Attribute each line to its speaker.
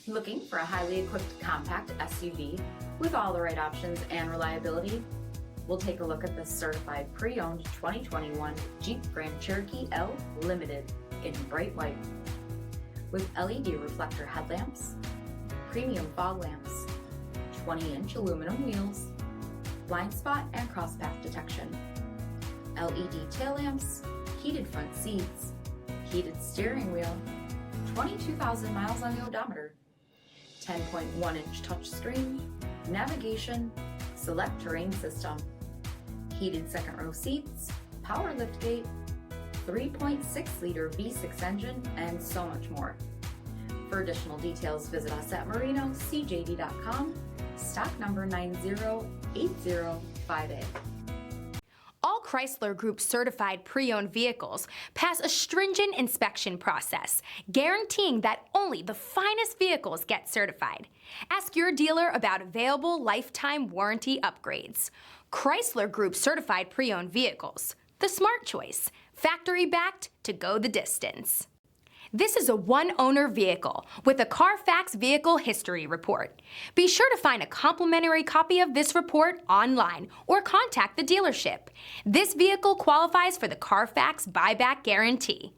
Speaker 1: Looking for a highly equipped compact SUV with all the right options and reliability? We'll take a look at this certified pre-owned 2021 Jeep Grand Cherokee L Limited in bright white. With LED reflector headlamps, premium fog lamps, 20-inch aluminum wheels, blind spot and crosspath detection, LED tail lamps, heated front seats, heated steering wheel, 22,000 miles on the odometer, 10.1-inch touchscreen, navigation, select terrain system, heated second row seats, power liftgate, 3.6-liter V6 engine, and so much more. For additional details, visit us at MarinoCJD.com, stock number 908058.
Speaker 2: All Chrysler Group certified pre-owned vehicles pass a stringent inspection process, guaranteeing that only the finest vehicles get certified. Ask your dealer about available lifetime warranty upgrades. Chrysler Group certified pre-owned vehicles, the smart choice, factory backed to go the distance. This is a one-owner vehicle with a Carfax Vehicle History Report. Be sure to find a complimentary copy of this report online or contact the dealership. This vehicle qualifies for the Carfax Buyback Guarantee.